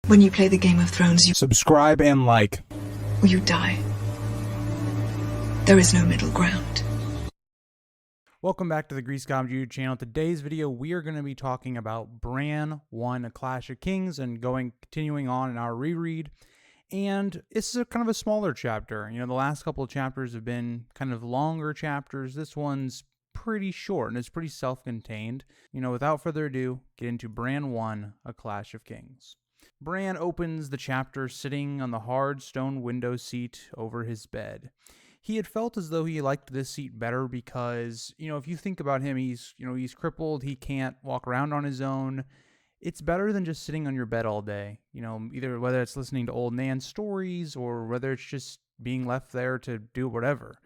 When you play the Game of Thrones, you Subscribe and like. or you die. There is no middle ground. Welcome back to the Grease Goblin YouTube channel. Today's video, we are going to be talking about Bran 1, A Clash of Kings, and continuing on in our reread. And this is kind of a smaller chapter. You know, the last couple of chapters have been kind of longer chapters. This one's pretty short and it's pretty self-contained. You know, without further ado, get into Bran 1, A Clash of Kings. Bran opens the chapter sitting on the hard stone window seat over his bed. He had felt as though he liked this seat better because, you know, if you think about him, he's crippled, he can't walk around on his own. It's better than just sitting on your bed all day, you know, either whether it's listening to old Nan stories or whether it's just being left there to do whatever.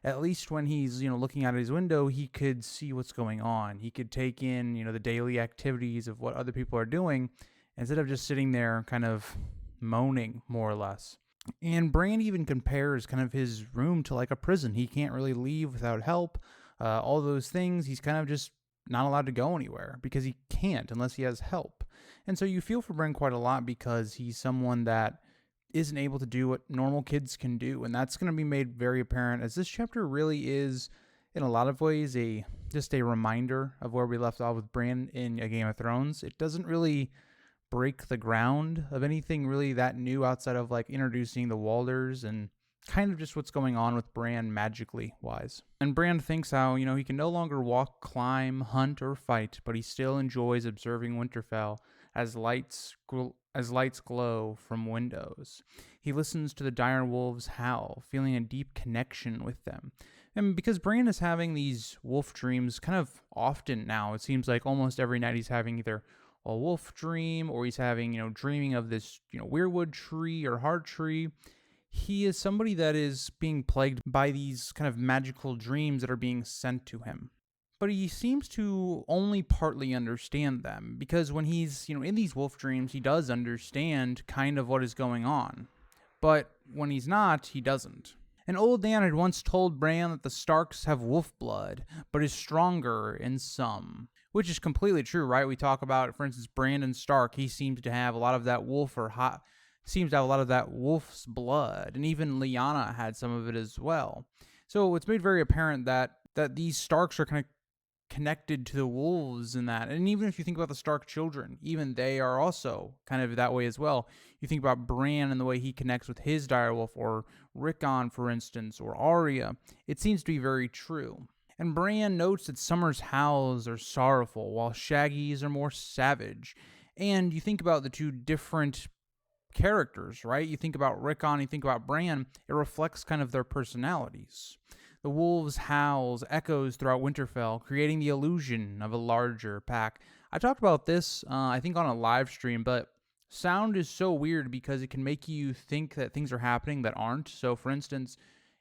At least when he's, you know, looking out his window, he could see what's going on. He could take in, you know, the daily activities of what other people are doing instead of just sitting there kind of moaning, more or less. And Bran even compares kind of his room to like a prison. He can't really leave without help. All those things, he's kind of just not allowed to go anywhere because he can't unless he has help. And so you feel for Bran quite a lot because he's someone that isn't able to do what normal kids can do. And that's going to be made very apparent as this chapter really is, in a lot of ways, just a reminder of where we left off with Bran in A Game of Thrones. It doesn't really break the ground of anything really that new outside of like introducing the Walders and kind of just what's going on with Bran magically wise. And Bran thinks how, you know, he can no longer walk, climb, hunt, or fight, but he still enjoys observing Winterfell as lights glow from windows. He listens to the dire wolves howl, feeling a deep connection with them. And because Bran is having these wolf dreams kind of often now, it seems like almost every night he's having either a wolf dream or he's having, you know, dreaming of this, you know, weirwood tree or heart tree. He is somebody that is being plagued by these kind of magical dreams that are being sent to him. But he seems to only partly understand them because when he's, you know, in these wolf dreams, he does understand kind of what is going on. But when he's not, he doesn't. And old Dan had once told Bran that the Starks have wolf blood, but is stronger in some. Which is completely true, right? We talk about, for instance, Brandon Stark. He seems to have a lot of that seems to have a lot of that wolf's blood, and even Lyanna had some of it as well. So it's made very apparent that these Starks are kind of connected to the wolves in that. And even if you think about the Stark children, even they are also kind of that way as well. You think about Bran and the way he connects with his direwolf, or Rickon, for instance, or Arya. It seems to be very true. And Bran notes that Summer's howls are sorrowful, while Shaggy's are more savage. And you think about the two different characters, right? You think about Rickon, you think about Bran, it reflects kind of their personalities. The wolves' howls echoes throughout Winterfell, creating the illusion of a larger pack. I talked about this, I think on a live stream, but sound is so weird because it can make you think that things are happening that aren't. So, for instance,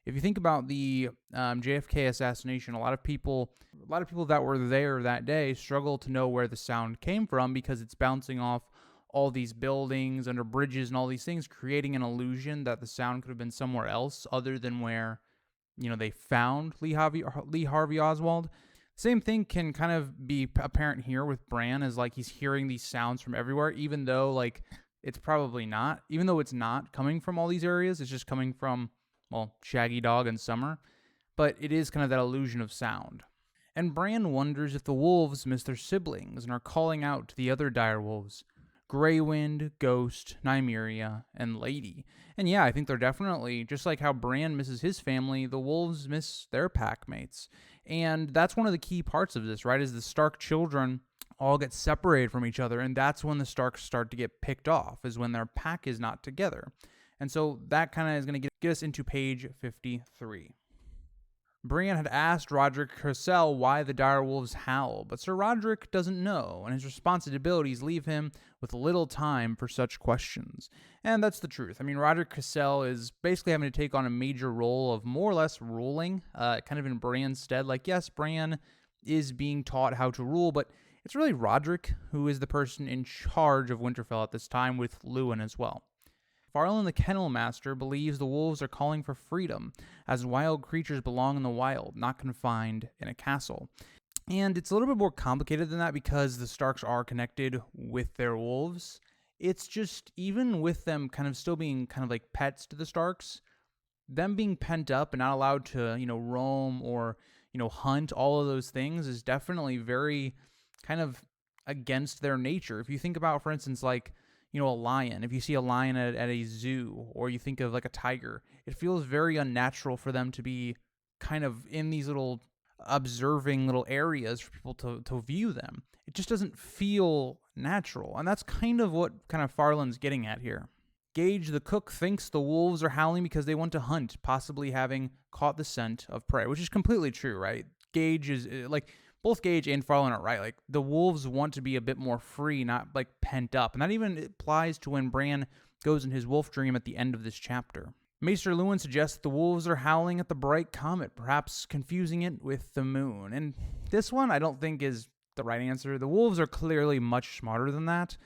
if you think about the JFK assassination, a lot of people that were there that day struggle to know where the sound came from because it's bouncing off all these buildings, under bridges, and all these things, creating an illusion that the sound could have been somewhere else other than where, you know, they found Lee Harvey Oswald. Same thing can kind of be apparent here with Bran, as like he's hearing these sounds from everywhere, even though like it's probably not, even though it's not coming from all these areas, it's just coming from, well, Shaggy Dog and Summer, but it is kind of that illusion of sound. And Bran wonders if the wolves miss their siblings and are calling out to the other direwolves, Greywind, Ghost, Nymeria, and Lady. And yeah, I think they're definitely, just like how Bran misses his family, the wolves miss their pack mates. And that's one of the key parts of this, right, is the Stark children all get separated from each other, and that's when the Starks start to get picked off, is when their pack is not together. And so that kind of is going to get us into page 53. Bran had asked Roderick Cassel why the direwolves howl, but Sir Roderick doesn't know, and his responsibilities leave him with little time for such questions. And that's the truth. I mean, Roderick Cassel is basically having to take on a major role of more or less ruling, kind of in Bran's stead. Like, yes, Bran is being taught how to rule, but it's really Roderick who is the person in charge of Winterfell at this time, with Luwin as well. Farland the Kennel Master believes the wolves are calling for freedom, as wild creatures belong in the wild, not confined in a castle. And it's a little bit more complicated than that because the Starks are connected with their wolves, It's just, even with them kind of still being kind of like pets to the Starks, them being pent up and not allowed to, roam or, hunt, all of those things is definitely very kind of against their nature. If you think about, for instance, like, a lion, if you see a lion at a zoo, or you think of like a tiger, it feels very unnatural for them to be kind of in these little observing little areas for people to view them. It just doesn't feel natural. And that's kind of what kind of Farland's getting at here. Gage the cook thinks the wolves are howling because they want to hunt, possibly having caught the scent of prey, which is completely true, right? Gage is like, both Gage and Farland are right. Like, the wolves want to be a bit more free, not like pent up. And that even applies to when Bran goes in his wolf dream at the end of this chapter. Maester Luwin suggests the wolves are howling at the bright comet, perhaps confusing it with the moon. And this one I don't think is the right answer. The wolves are clearly much smarter than that.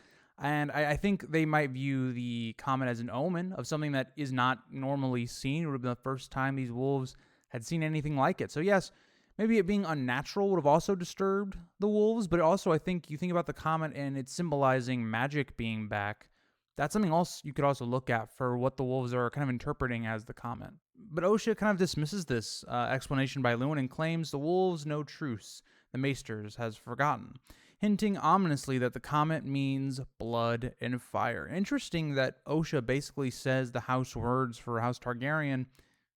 And I think they might view the comet as an omen of something that is not normally seen. It would have been the first time these wolves had seen anything like it. So yes, maybe it being unnatural would have also disturbed the wolves, but also I think you think about the comet and it's symbolizing magic being back. That's something else you could also look at for what the wolves are kind of interpreting as the comet. But Osha kind of dismisses this explanation by Luwin and claims the wolves know truce the Maesters has forgotten, hinting ominously that the comet means blood and fire. Interesting that Osha basically says the house words for House Targaryen.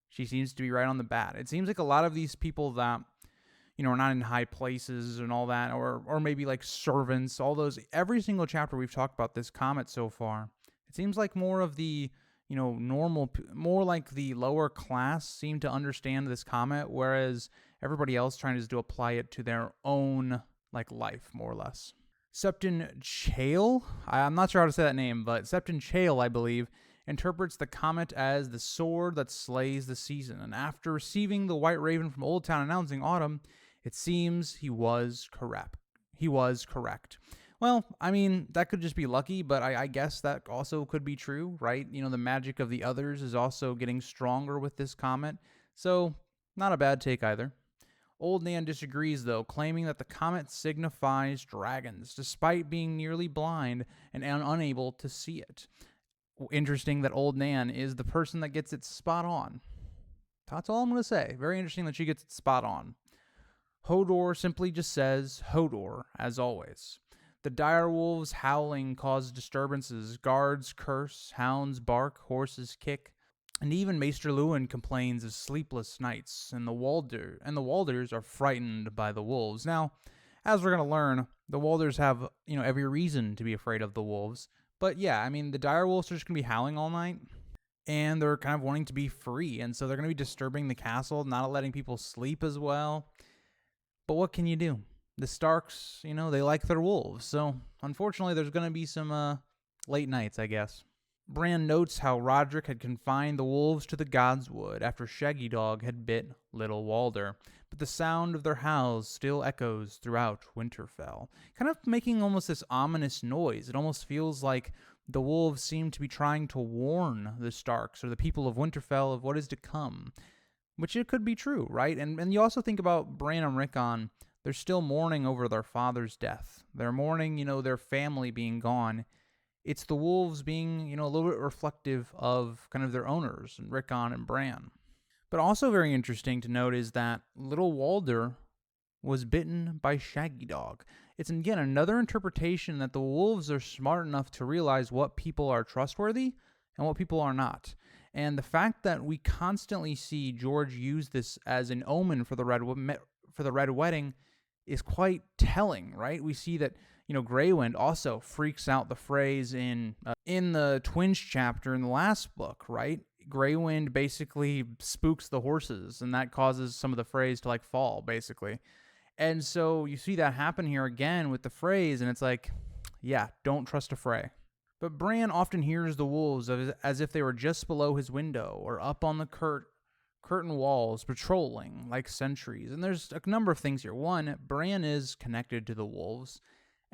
She seems to be right on the bat. It seems like a lot of these people that, are not in high places and all that, or maybe like servants, all those, every single chapter we've talked about this comet so far, it seems like more of the, normal, more like the lower class seem to understand this comet, whereas everybody else trying to apply it to their own like life, more or less. Septon Chael, I'm not sure how to say that name, but Septon Chael, I believe, interprets the comet as the sword that slays the season. And after receiving the White Raven from Old Town announcing autumn, it seems he was correct. Well, I mean, that could just be lucky, but I guess that also could be true, right? The magic of the others is also getting stronger with this comet. So, not a bad take either. Old Nan disagrees, though, claiming that the comet signifies dragons, despite being nearly blind and unable to see it. Interesting that Old Nan is the person that gets it spot on. That's all I'm going to say. Very interesting that she gets it spot on. Hodor simply just says Hodor, as always. The dire wolves howling cause disturbances. Guards curse, hounds bark, horses kick. And even Maester Luwin complains of sleepless nights, and the Walders are frightened by the wolves. Now, as we're going to learn, the Walders have, every reason to be afraid of the wolves. But yeah, I mean, the dire wolves are just going to be howling all night, and they're kind of wanting to be free, and so they're going to be disturbing the castle, not letting people sleep as well. But what can you do? The Starks, they like their wolves, so unfortunately there's going to be some late nights, I guess. Bran notes how Roderick had confined the wolves to the Godswood after Shaggy Dog had bit Little Walder, but the sound of their howls still echoes throughout Winterfell, kind of making almost this ominous noise. It almost feels like the wolves seem to be trying to warn the Starks or the people of Winterfell of what is to come, which it could be true, right? And you also think about Bran and Rickon. They're still mourning over their father's death. They're mourning, their family being gone. It's the wolves being, a little bit reflective of kind of their owners, Rickon and Bran. But also very interesting to note is that Little Walder was bitten by Shaggy Dog. It's, again, another interpretation that the wolves are smart enough to realize what people are trustworthy and what people are not. And the fact that we constantly see George use this as an omen for the Red Wedding is quite telling, right? We see that, Greywind also freaks out the Freys in the Twins chapter in the last book, right? Greywind basically spooks the horses, and that causes some of the Freys to fall, basically. And so you see that happen here again with the Freys, and it's like, yeah, don't trust a Frey. But Bran often hears the wolves as if they were just below his window or up on the curtain walls patrolling like sentries. And there's a number of things here. One, Bran is connected to the wolves.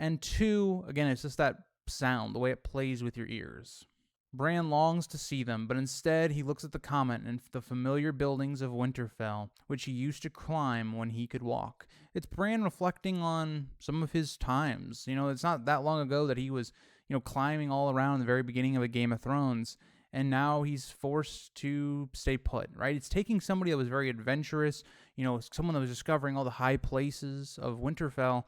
And two, again, it's just that sound, the way it plays with your ears. Bran longs to see them, but instead he looks at the comet and the familiar buildings of Winterfell, which he used to climb when he could walk. It's Bran reflecting on some of his times. It's not that long ago that he was, climbing all around in the very beginning of a Game of Thrones, and now he's forced to stay put, right? It's taking somebody that was very adventurous, someone that was discovering all the high places of Winterfell,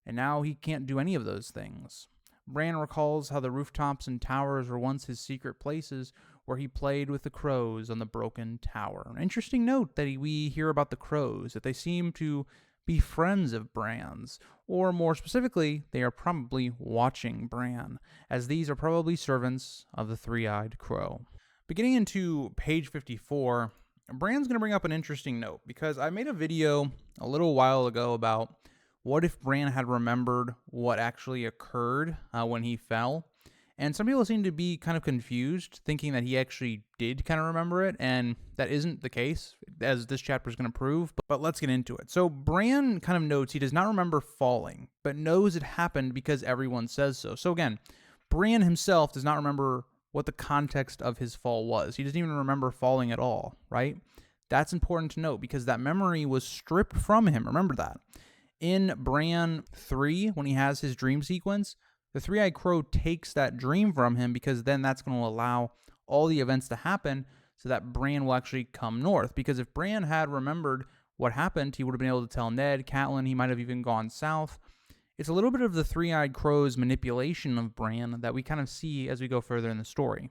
and now he can't do any of those things. Bran recalls how the rooftops and towers were once his secret places where he played with the crows on the broken tower. An interesting note that we hear about the crows, that they seem to be friends of Bran's, or more specifically, they are probably watching Bran, as these are probably servants of the three-eyed crow. Beginning into page 54, Bran's going to bring up an interesting note, because I made a video a little while ago about what if Bran had remembered what actually occurred when he fell. And some people seem to be kind of confused, thinking that he actually did kind of remember it, and that isn't the case, as this chapter is going to prove, but let's get into it. So Bran kind of notes he does not remember falling, but knows it happened because everyone says so. So again, Bran himself does not remember what the context of his fall was. He doesn't even remember falling at all, right? That's important to note, because that memory was stripped from him. Remember that. In Bran 3, when he has his dream sequence, the three-eyed crow takes that dream from him, because then that's going to allow all the events to happen so that Bran will actually come north. Because if Bran had remembered what happened, he would have been able to tell Ned, Catelyn, he might have even gone south. It's a little bit of the three-eyed crow's manipulation of Bran that we kind of see as we go further in the story.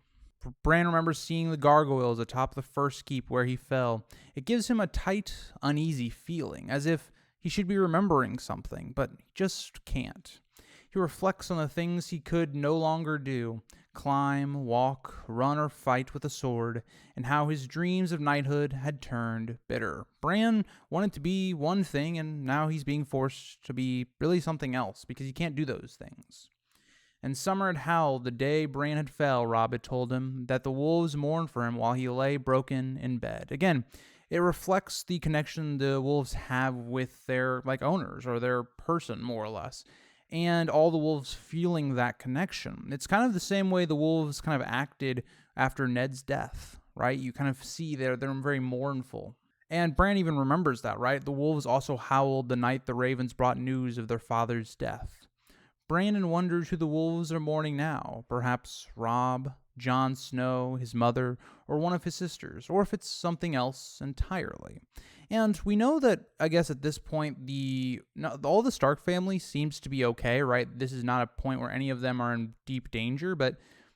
Bran remembers seeing the gargoyles atop the first keep where he fell. It gives him a tight, uneasy feeling, as if he should be remembering something, but he just can't. He reflects on the things he could no longer do, climb, walk, run, or fight with a sword, and how his dreams of knighthood had turned bitter. Bran wanted to be one thing, and now he's being forced to be really something else, because he can't do those things. And summer had howled the day Bran had fell, Robb had told him, that the wolves mourned for him while he lay broken in bed. Again, it reflects the connection the wolves have with their owners, or their person, more or less. And all the wolves feeling that connection. It's kind of the same way the wolves kind of acted after Ned's death, right? You kind of see they're very mournful. And Bran even remembers that, right? The wolves also howled the night the ravens brought news of their father's death. Brandon wonders who the wolves are mourning now. Perhaps Robb, Jon Snow, his mother, or one of his sisters, or if it's something else entirely. And we know that, I guess at this point, all the Stark family seems to be okay, right? This is not a point where any of them are in deep danger, but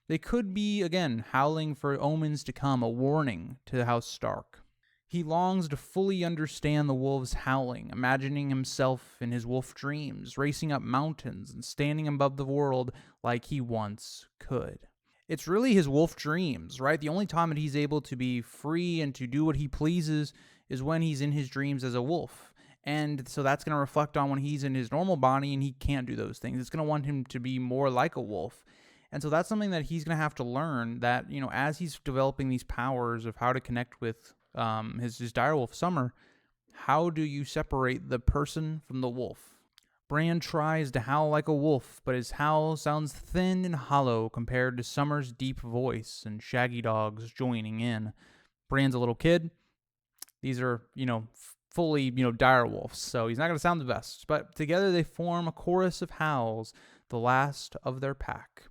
they could be, again, howling for omens to come, a warning to the House Stark. He longs to fully understand the wolves howling, imagining himself in his wolf dreams, racing up mountains and standing above the world like he once could. It's really his wolf dreams, right? The only time that he's able to be free and to do what he pleases is when he's in his dreams as a wolf. And so that's going to reflect on when he's in his normal body and he can't do those things. It's going to want him to be more like a wolf. And so that's something that he's going to have to learn, that, as he's developing these powers of how to connect with his direwolf Summer, how do you separate the person from the wolf? Bran tries to howl like a wolf, but his howl sounds thin and hollow compared to Summer's deep voice and Shaggy Dog's joining in. Bran's a little kid. These are, fully, direwolves, so he's not going to sound the best. But together they form a chorus of howls, the last of their pack.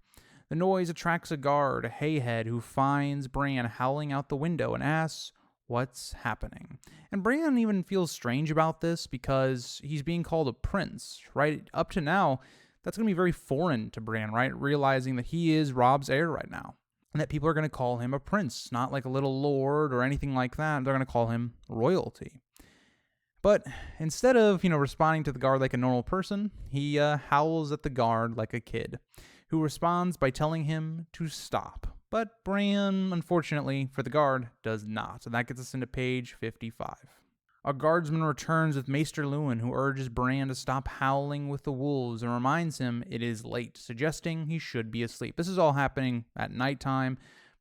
The noise attracts a guard, a hayhead, who finds Bran howling out the window and asks, "What's happening?" And Bran even feels strange about this because he's being called a prince, right? Up to now, that's going to be very foreign to Bran, right? Realizing that he is Robb's heir right now, and that people are going to call him a prince, not like a little lord or anything like that. They're going to call him royalty. But instead of, responding to the guard like a normal person, he howls at the guard like a kid, who responds by telling him to stop. But Bran, unfortunately for the guard, does not, and that gets us into page 55. A guardsman returns with Maester Luwin, who urges Bran to stop howling with the wolves and reminds him it is late, suggesting he should be asleep. This is all happening at nighttime.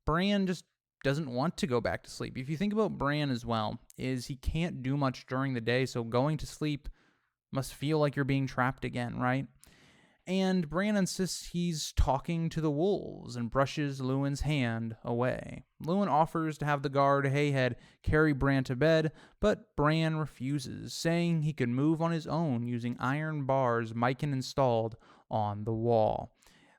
Bran just doesn't want to go back to sleep. If you think about Bran as well, is he can't do much during the day, so going to sleep must feel like you're being trapped again, right? And Bran insists he's talking to the wolves and brushes Luwin's hand away. Luwin offers to have the guard Hayhead carry Bran to bed, but Bran refuses, saying he could move on his own using iron bars Mycon installed on the wall.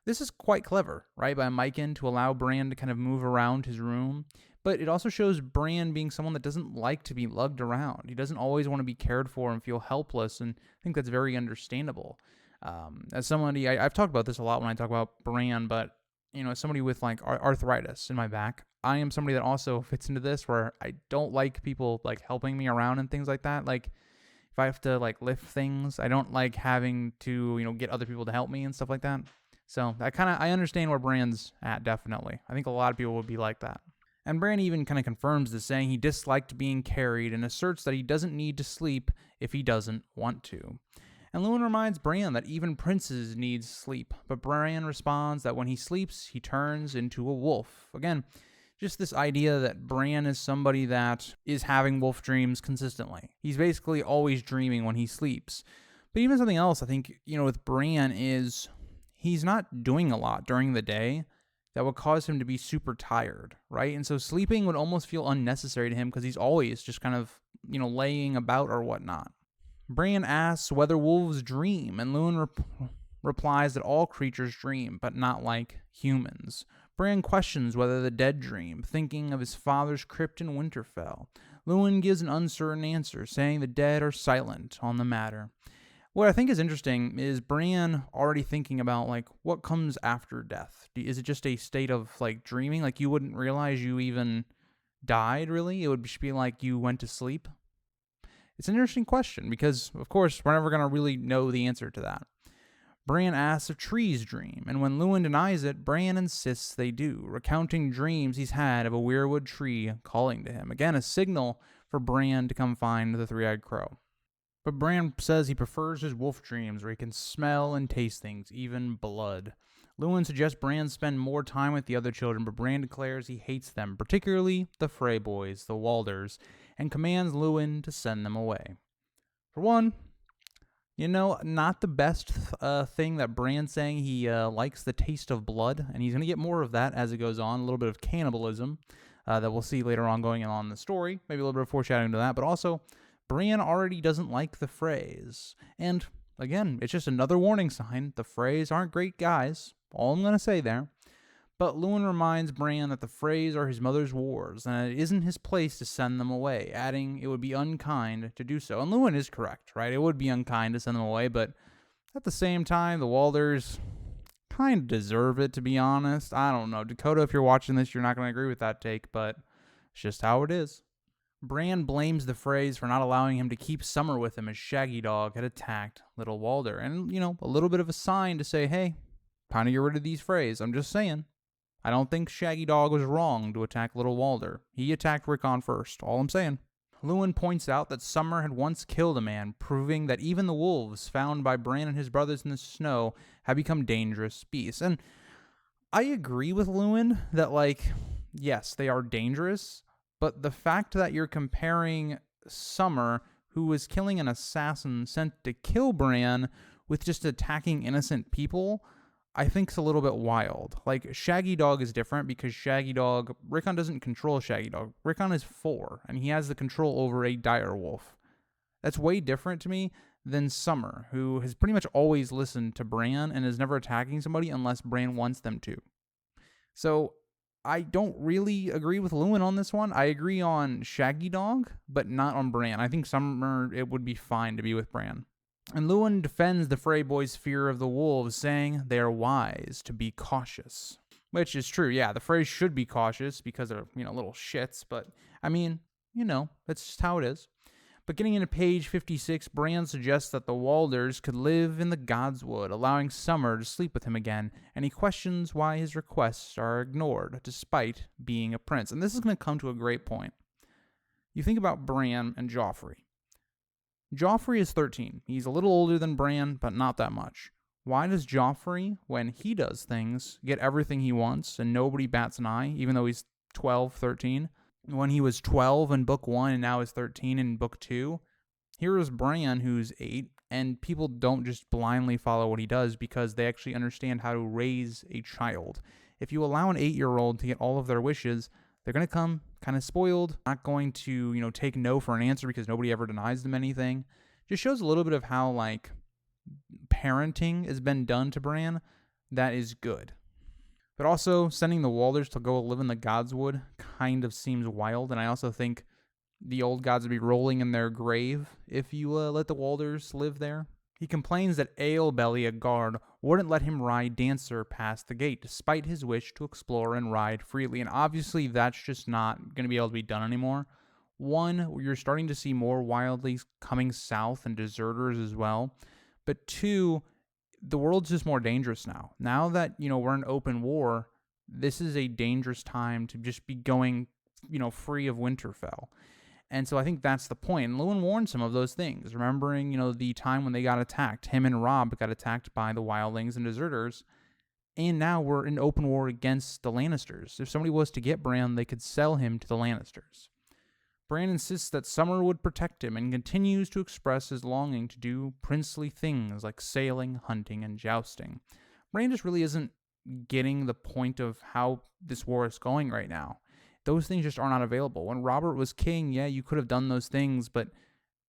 This is quite clever, right, by Mycon to allow Bran to kind of move around his room, but it also shows Bran being someone that doesn't like to be lugged around. He doesn't always want to be cared for and feel helpless, and I think that's very understandable. As somebody, I've talked about this a lot when I talk about Bran, but as somebody with like arthritis in my back, I am somebody that also fits into this where I don't like people like helping me around and things like that. Like if I have to like lift things, I don't like having to, get other people to help me and stuff like that. So I understand where Bran's at, definitely. I think a lot of people would be like that. And Bran even kind of confirms this, saying he disliked being carried and asserts that he doesn't need to sleep if he doesn't want to. And Luwin reminds Bran that even princes need sleep, but Bran responds that when he sleeps, he turns into a wolf. Again, just this idea that Bran is somebody that is having wolf dreams consistently. He's basically always dreaming when he sleeps. But even something else I think, with Bran is he's not doing a lot during the day that would cause him to be super tired, right? And so sleeping would almost feel unnecessary to him because he's always just kind of, laying about or whatnot. Bran asks whether wolves dream, and Luwin replies that all creatures dream, but not like humans. Bran questions whether the dead dream, thinking of his father's crypt in Winterfell. Luwin gives an uncertain answer, saying the dead are silent on the matter. What I think is interesting is Bran already thinking about, like, what comes after death. Is it just a state of, like, dreaming? Like, you wouldn't realize you even died, really? It would just be like you went to sleep? It's an interesting question because, of course, we're never going to really know the answer to that. Bran asks if trees dream, and when Luwin denies it, Bran insists they do, recounting dreams he's had of a weirwood tree calling to him. Again, a signal for Bran to come find the three-eyed crow. But Bran says he prefers his wolf dreams where he can smell and taste things, even blood. Luwin suggests Bran spend more time with the other children, but Bran declares he hates them, particularly the Frey boys, the Walders, and commands Luwin to send them away. For one, not the best thing that Bran's saying he likes the taste of blood, and he's going to get more of that as it goes on, a little bit of cannibalism that we'll see later on going on in the story, maybe a little bit of foreshadowing to that, but also Bran already doesn't like the Freys, and again, it's just another warning sign. The Freys aren't great guys, all I'm going to say there. But Luwin reminds Bran that the Freys are his mother's wars, and it isn't his place to send them away, adding it would be unkind to do so. And Luwin is correct, right? It would be unkind to send them away, but at the same time, the Walders kind of deserve it, to be honest. I don't know. Dakota, if you're watching this, you're not going to agree with that take, but it's just how it is. Bran blames the Freys for not allowing him to keep Summer with him as Shaggy Dog had attacked Little Walder. And, a little bit of a sign to say, hey, kind of get rid of these Freys. I'm just saying. I don't think Shaggy Dog was wrong to attack Little Walder. He attacked Rickon first. All I'm saying. Luwin points out that Summer had once killed a man, proving that even the wolves found by Bran and his brothers in the snow have become dangerous beasts. And I agree with Luwin that, yes, they are dangerous, but the fact that you're comparing Summer, who was killing an assassin sent to kill Bran, with just attacking innocent people, I think it's a little bit wild. Shaggy Dog is different because Rickon doesn't control Shaggy Dog. Rickon is 4, and he has the control over a dire wolf. That's way different to me than Summer, who has pretty much always listened to Bran and is never attacking somebody unless Bran wants them to. So I don't really agree with Luwin on this one. I agree on Shaggy Dog, but not on Bran. I think Summer, it would be fine to be with Bran. And Luwin defends the Frey boys' fear of the wolves, saying they are wise to be cautious. Which is true, yeah, the Freys should be cautious because they're, little shits, but, that's just how it is. But getting into page 56, Bran suggests that the Walders could live in the Godswood, allowing Summer to sleep with him again, and he questions why his requests are ignored, despite being a prince. And this is going to come to a great point. You think about Bran and Joffrey. Joffrey is 13. He's a little older than Bran, but not that much. Why does Joffrey, when he does things, get everything he wants and nobody bats an eye, even though he's 12, 13? When he was 12 in book 1 and now is 13 in book 2, here is Bran, who's 8, and people don't just blindly follow what he does because they actually understand how to raise a child. If you allow an 8-year-old to get all of their wishes, they're going to come kind of spoiled, not going to, take no for an answer because nobody ever denies them anything. Just shows a little bit of how, parenting has been done to Bran. that is good. But also, sending the Walders to go live in the Godswood kind of seems wild, and I also think the old gods would be rolling in their grave if you let the Walders live there. He complains that Alebelly, a guard, wouldn't let him ride Dancer past the gate, despite his wish to explore and ride freely, and obviously that's just not going to be able to be done anymore. One, you're starting to see more wildlings coming south and deserters as well, but two, the world's just more dangerous now. Now that, we're in open war, this is a dangerous time to just be going, free of Winterfell. And so I think that's the point. And Luwin warned some of those things, remembering, the time when they got attacked. Him and Robb got attacked by the wildlings and deserters. And now we're in open war against the Lannisters. If somebody was to get Bran, they could sell him to the Lannisters. Bran insists that Summer would protect him and continues to express his longing to do princely things like sailing, hunting, and jousting. Bran just really isn't getting the point of how this war is going right now. Those things just are not available. When Robert was king, yeah, you could have done those things, but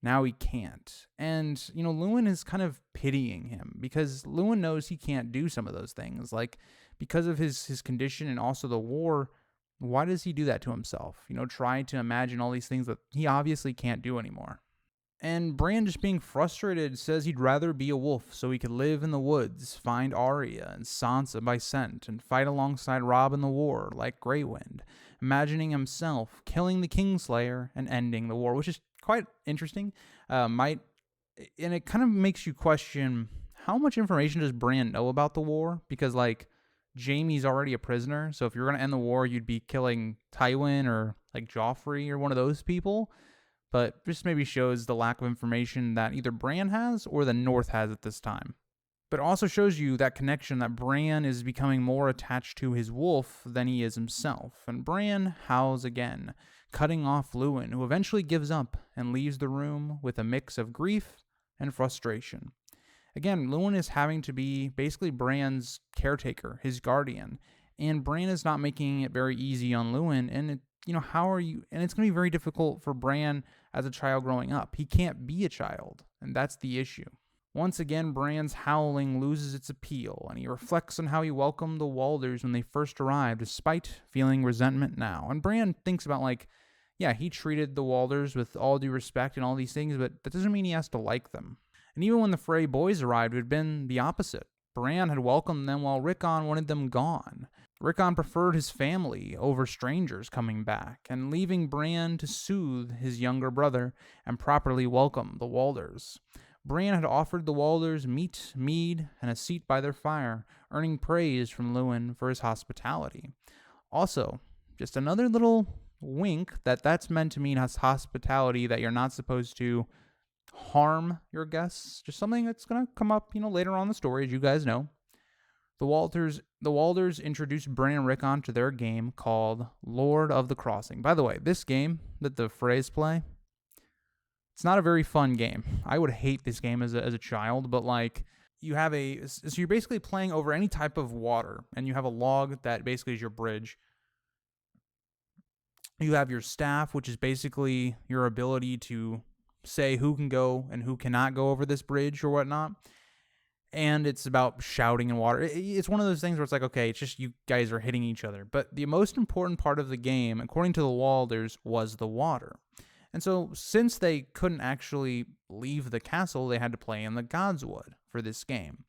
now he can't. And, Luwin is kind of pitying him because Luwin knows he can't do some of those things. Like, because of his condition and also the war, why does he do that to himself? Try to imagine all these things that he obviously can't do anymore. And Bran, just being frustrated, says he'd rather be a wolf so he could live in the woods, find Arya and Sansa by scent, and fight alongside Robb in the war like Grey Wind, imagining himself killing the Kingslayer and ending the war, which is quite interesting. And it kind of makes you question, how much information does Bran know about the war? Because, Jaime's already a prisoner, so if you're going to end the war, you'd be killing Tywin or, Joffrey or one of those people. But just maybe shows the lack of information that either Bran has or the North has at this time. But also shows you that connection that Bran is becoming more attached to his wolf than he is himself. And Bran howls again, cutting off Luwin, who eventually gives up and leaves the room with a mix of grief and frustration. Again, Luwin is having to be basically Bran's caretaker, his guardian, and Bran is not making it very easy on Luwin, and how are you? And it's going to be very difficult for Bran as a child growing up. He can't be a child, and that's the issue. Once again, Bran's howling loses its appeal, and he reflects on how he welcomed the Walders when they first arrived, despite feeling resentment now. And Bran thinks about, he treated the Walders with all due respect and all these things, but that doesn't mean he has to like them. And even when the Frey boys arrived, it had been the opposite. Bran had welcomed them while Rickon wanted them gone. Rickon preferred his family over strangers coming back, and leaving Bran to soothe his younger brother and properly welcome the Walders. Bran had offered the Walders meat, mead, and a seat by their fire, earning praise from Luwin for his hospitality. Also, just another little wink that's meant to mean hospitality, that you're not supposed to harm your guests. Just something that's going to come up, later on in the story, as you guys know. The Walders introduced Bran and Rickon to their game called Lord of the Crossing. By the way, this game that the Freys play, it's not a very fun game. I would hate this game as a child, but so you're basically playing over any type of water, and you have a log that basically is your bridge. You have your staff, which is basically your ability to say who can go and who cannot go over this bridge or whatnot. And it's about shouting in water. It's one of those things where it's okay, it's just you guys are hitting each other. But the most important part of the game, according to the Walders, was the water. And so since they couldn't actually leave the castle, they had to play in the Godswood for this game.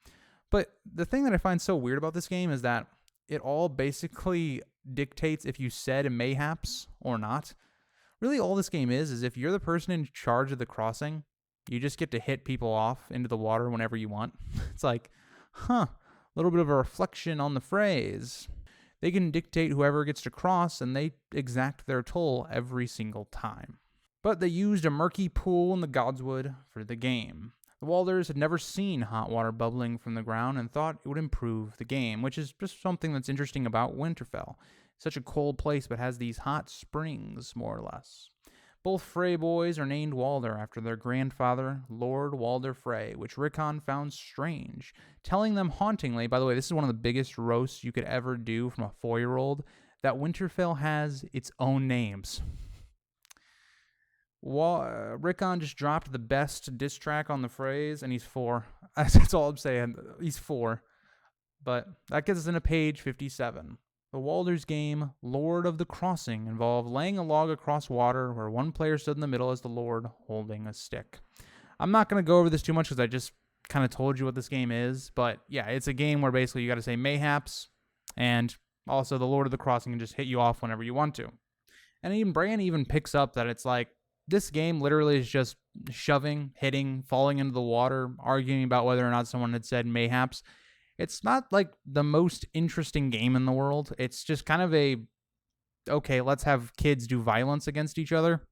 But the thing that I find so weird about this game is that it all basically dictates if you said mayhaps or not. Really, all this game is if you're the person in charge of the crossing, you just get to hit people off into the water whenever you want. It's a little bit of a reflection on the phrase. They can dictate whoever gets to cross, and they exact their toll every single time. But they used a murky pool in the Godswood for the game. The Walders had never seen hot water bubbling from the ground and thought it would improve the game, which is just something that's interesting about Winterfell. Such a cold place, but has these hot springs, more or less. Both Frey boys are named Walder after their grandfather, Lord Walder Frey, which Rickon found strange, telling them hauntingly, by the way, this is one of the biggest roasts you could ever do from a 4-year-old, that Winterfell has its own names. Rickon just dropped the best diss track on the Freys, and he's 4. That's all I'm saying. He's 4. But that gets us into page 57. The Walders game, Lord of the Crossing, involved laying a log across water where one player stood in the middle as the Lord holding a stick. I'm not going to go over this too much because I just kind of told you what this game is. But yeah, it's a game where basically you got to say mayhaps, and also the Lord of the Crossing can just hit you off whenever you want to. And even Bran even picks up that it's like, this game literally is just shoving, hitting, falling into the water, arguing about whether or not someone had said mayhaps. It's not like the most interesting game in the world. It's just kind of okay, let's have kids do violence against each other.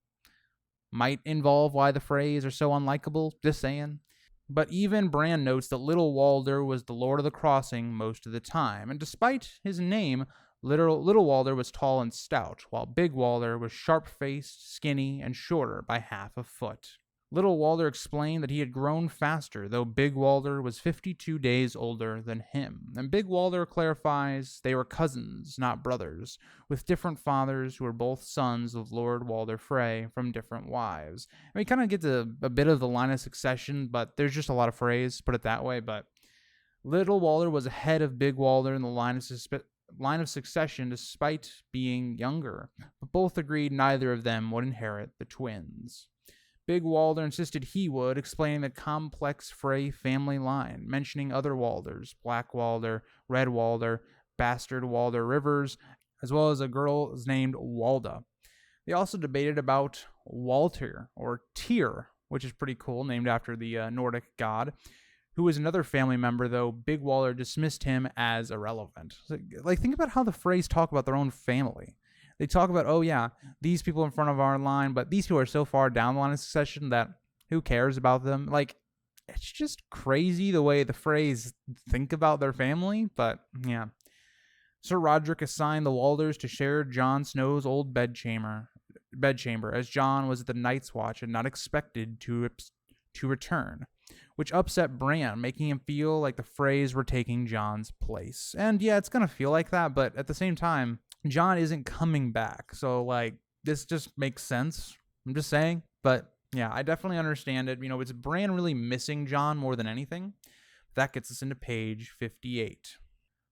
Might involve why the Freys are so unlikable, just saying. But even Bran notes that Little Walder was the Lord of the Crossing most of the time, and despite his name, Little Walder was tall and stout, while Big Walder was sharp-faced, skinny, and shorter by half a foot. Little Walder explained that he had grown faster, though Big Walder was 52 days older than him. And Big Walder clarifies they were cousins, not brothers, with different fathers who were both sons of Lord Walder Frey from different wives. And we kind of get a bit of the line of succession, but there's just a lot of Freys, put it that way. But Little Walder was ahead of Big Walder in the line of succession despite being younger, but both agreed neither of them would inherit the twins. Big Walder insisted he would, explaining the complex Frey family line, mentioning other Walders, Black Walder, Red Walder, Bastard Walder Rivers, as well as a girl named Walda. They also debated about Walter, or Tyr, which is pretty cool, named after the Nordic god, who was another family member, though Big Walder dismissed him as irrelevant. Like, think about how the Freys talk about their own family. They talk about, oh yeah, these people in front of our line, but these people are so far down the line of succession that who cares about them? Like, it's just crazy the way the Freys think about their family, but yeah. Sir Roderick assigned the Walders to share Jon Snow's old bedchamber, as Jon was at the Night's Watch and not expected to return, which upset Bran, making him feel like the Freys were taking Jon's place. And yeah, it's going to feel like that, but at the same time, Jon isn't coming back, so like this just makes sense. I'm just saying, but yeah, I definitely understand it. It's Bran really missing Jon more than anything. That gets us into page 58.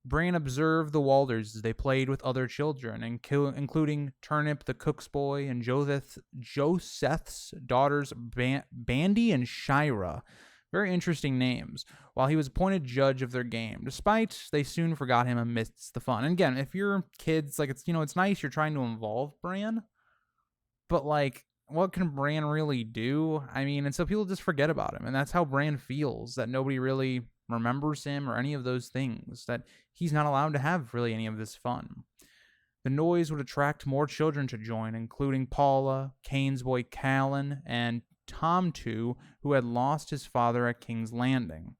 Bran observed the Walders as they played with other children, including Turnip the cook's boy and Joseth's daughters Bandy and Shira. Very interesting names, while he was appointed judge of their game, despite they soon forgot him amidst the fun. And again, if you're kids, like, it's nice you're trying to involve Bran, but like, what can Bran really do? I mean, and so people just forget about him, and that's how Bran feels, that nobody really remembers him or any of those things, that he's not allowed to have really any of this fun. The noise would attract more children to join, including Paula, Kane's boy Callan, and Tom too, who had lost his father at King's Landing.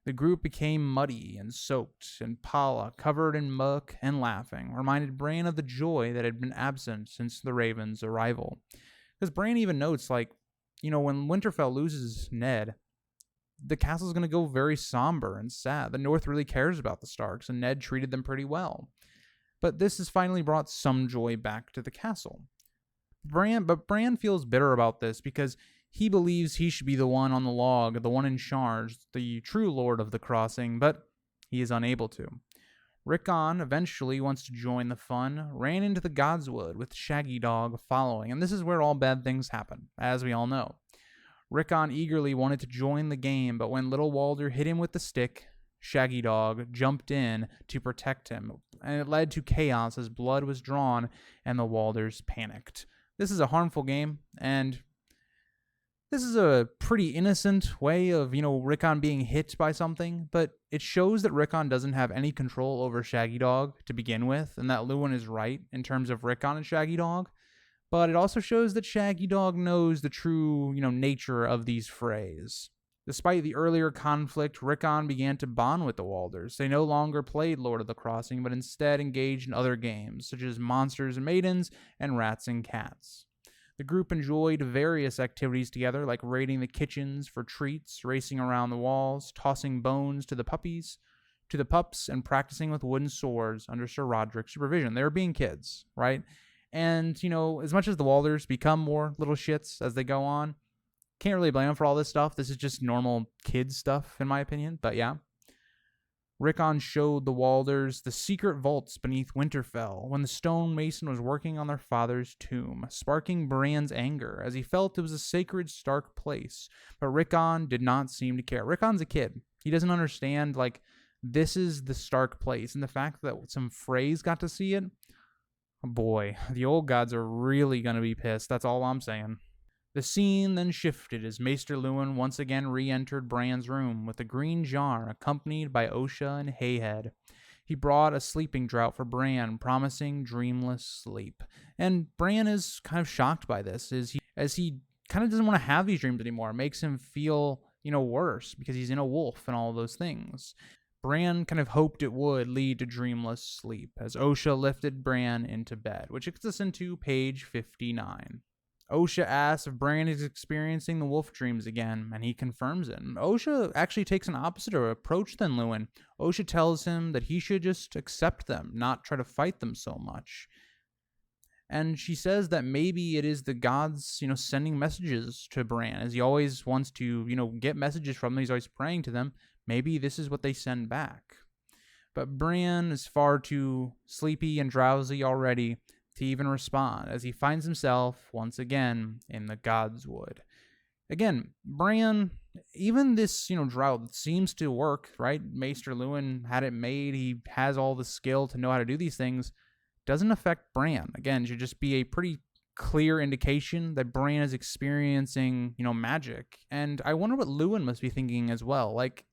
The group became muddy and soaked, and Paula, covered in muck and laughing, reminded Bran of the joy that had been absent since the Raven's arrival. Because Bran even notes, like, when Winterfell loses Ned, the castle's going to go very somber and sad. The North really cares about the Starks, and Ned treated them pretty well. But this has finally brought some joy back to the castle. But Bran feels bitter about this because he believes he should be the one on the log, the one in charge, the true Lord of the Crossing, but he is unable to. Rickon eventually wants to join the fun, ran into the Godswood with Shaggy Dog following, and this is where all bad things happen, as we all know. Rickon eagerly wanted to join the game, but when Little Walder hit him with the stick, Shaggy Dog jumped in to protect him, and it led to chaos as blood was drawn and the Walders panicked. This is a harmful game, and this is a pretty innocent way of, Rickon being hit by something, but it shows that Rickon doesn't have any control over Shaggy Dog to begin with, and that Luwin is right in terms of Rickon and Shaggy Dog. But it also shows that Shaggy Dog knows the true, nature of these Freys. Despite the earlier conflict, Rickon began to bond with the Walders. They no longer played Lord of the Crossing, but instead engaged in other games, such as Monsters and Maidens and Rats and Cats. The group enjoyed various activities together, like raiding the kitchens for treats, racing around the walls, tossing bones to the pups, and practicing with wooden swords under Sir Roderick's supervision. They were being kids, right? And, as much as the Walders become more little shits as they go on, can't really blame them for all this stuff. This is just normal kid stuff, in my opinion, but yeah. Rickon showed the Walders the secret vaults beneath Winterfell when the stonemason was working on their father's tomb, sparking Bran's anger as he felt it was a sacred Stark place. But Rickon did not seem to care. Rickon's a kid. He doesn't understand, like, this is the Stark place. And the fact that some Freys got to see it, boy, the old gods are really going to be pissed. That's all I'm saying. The scene then shifted as Maester Luwin once again re-entered Bran's room with a green jar accompanied by Osha and Hayhead. He brought a sleeping draught for Bran, promising dreamless sleep. And Bran is kind of shocked by this, as he kind of doesn't want to have these dreams anymore. It makes him feel, worse because he's in a wolf and all those things. Bran kind of hoped it would lead to dreamless sleep as Osha lifted Bran into bed, which gets us into page 59. Osha asks if Bran is experiencing the wolf dreams again, and he confirms it. And Osha actually takes an opposite approach than Luwin. Osha tells him that he should just accept them, not try to fight them so much. And she says that maybe it is the gods, sending messages to Bran, as he always wants to, get messages from them. He's always praying to them. Maybe this is what they send back. But Bran is far too sleepy and drowsy already to even respond, as he finds himself once again in the Godswood. Again, Bran, even this, drought seems to work, right? Maester Luwin had it made. He has all the skill to know how to do these things. Doesn't affect Bran. Again, should just be a pretty clear indication that Bran is experiencing, magic. And I wonder what Luwin must be thinking as well. Like,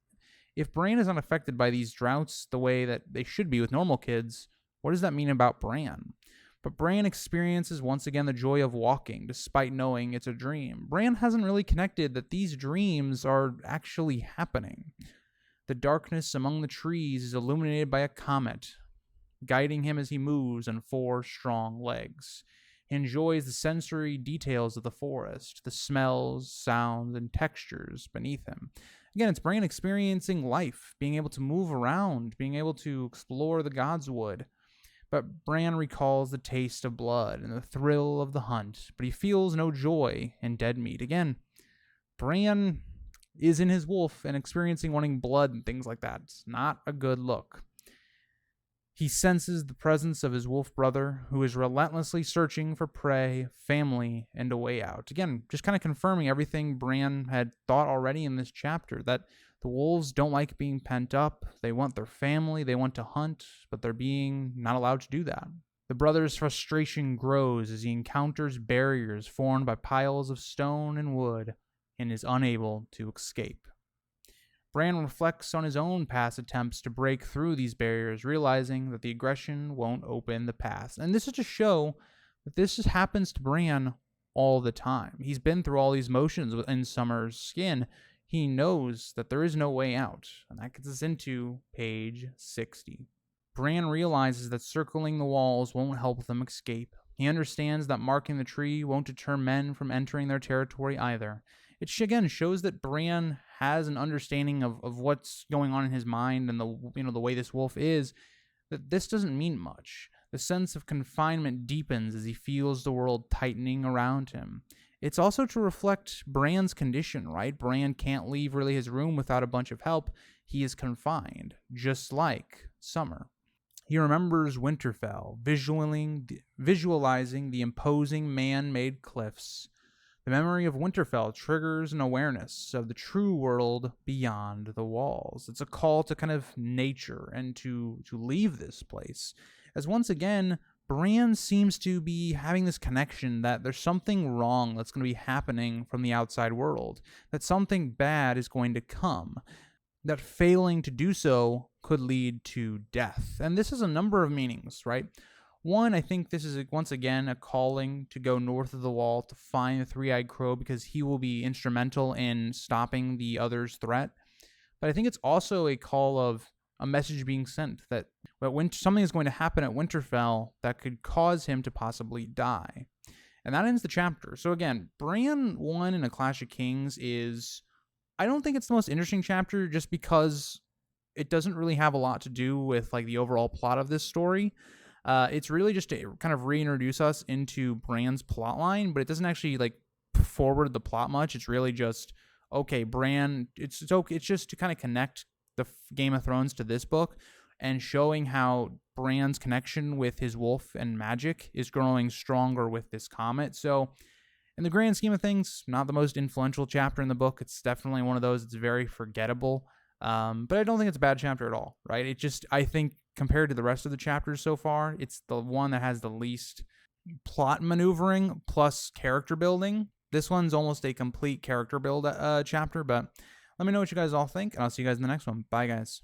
if Bran is unaffected by these droughts the way that they should be with normal kids, what does that mean about Bran? But Bran experiences once again the joy of walking, despite knowing it's a dream. Bran hasn't really connected that these dreams are actually happening. The darkness among the trees is illuminated by a comet, guiding him as he moves on 4 strong legs. He enjoys the sensory details of the forest, the smells, sounds, and textures beneath him. Again, it's Bran experiencing life, being able to move around, being able to explore the Godswood. But Bran recalls the taste of blood and the thrill of the hunt, but he feels no joy in dead meat. Again, Bran is in his wolf and experiencing wanting blood and things like that. It's not a good look. He senses the presence of his wolf brother, who is relentlessly searching for prey, family, and a way out. Again, just kind of confirming everything Bran had thought already in this chapter, that the wolves don't like being pent up. They want their family. They want to hunt, but they're being not allowed to do that. The brother's frustration grows as he encounters barriers formed by piles of stone and wood and is unable to escape. Bran reflects on his own past attempts to break through these barriers, realizing that the aggression won't open the path. And this is to show that this just happens to Bran all the time. He's been through all these motions in Summer's skin. He knows that there is no way out, and that gets us into page 60. Bran realizes that circling the walls won't help them escape. He understands that marking the tree won't deter men from entering their territory either. It again shows that Bran has an understanding of what's going on in his mind and the way this wolf is, that this doesn't mean much. The sense of confinement deepens as he feels the world tightening around him. It's also to reflect Bran's condition, right? Bran can't leave really his room without a bunch of help. He is confined, just like Summer. He remembers Winterfell, visualizing the imposing man-made cliffs. The memory of Winterfell triggers an awareness of the true world beyond the walls. It's a call to kind of nature and to leave this place. As once again, Bran seems to be having this connection that there's something wrong that's going to be happening from the outside world, that something bad is going to come, that failing to do so could lead to death. And this has a number of meanings, right? One, I think this is once again a calling to go north of the wall to find the Three-Eyed Crow because he will be instrumental in stopping the other's threat. But I think it's also a call of a message being sent that when something is going to happen at Winterfell that could cause him to possibly die. And that ends the chapter. So again, Bran 1 in A Clash of Kings is, I don't think it's the most interesting chapter just because it doesn't really have a lot to do with like the overall plot of this story. It's really just to kind of reintroduce us into Bran's plotline, but it doesn't actually like forward the plot much. It's really just, okay, Bran, it's just to kind of connect the Game of Thrones to this book, and showing how Bran's connection with his wolf and magic is growing stronger with this comet. So in the grand scheme of things, not the most influential chapter in the book. It's definitely one of those that's very forgettable. But I don't think it's a bad chapter at all, right? It just, I think, compared to the rest of the chapters so far, it's the one that has the least plot maneuvering plus character building. This one's almost a complete character build chapter, but let me know what you guys all think, and I'll see you guys in the next one. Bye, guys.